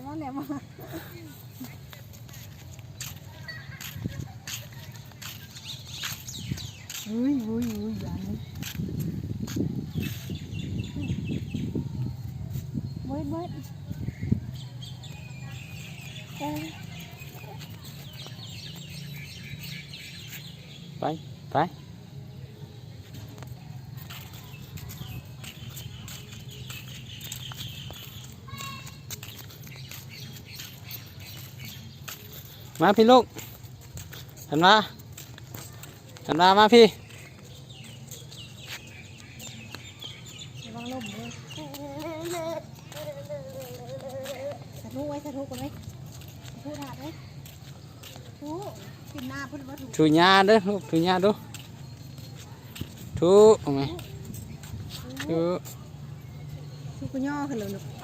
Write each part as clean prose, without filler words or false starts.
แล้วเนี่ยมาอุ้ยอย่างนี้เบิดไปมาพี่ลูกหันมามาพี่ระวังลมเลยสะทุไว้สะทุกันไหมสะทุถาดไหมทุกินหน้าพุ่นว่าถูกถูหญ้าเด้อลูกถูหญ้าดูถูเอาไหมถู กุย่อขึ้นเลยลูกท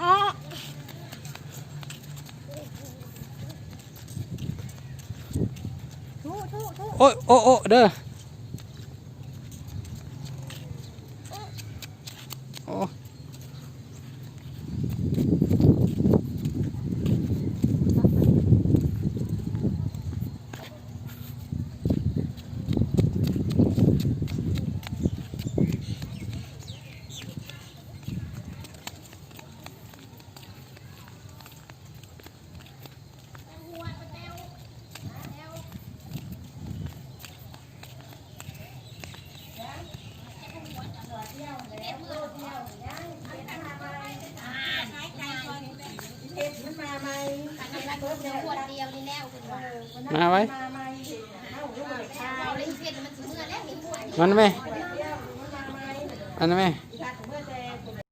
ุโอ้เด้อโอ้มาไว้มันไหม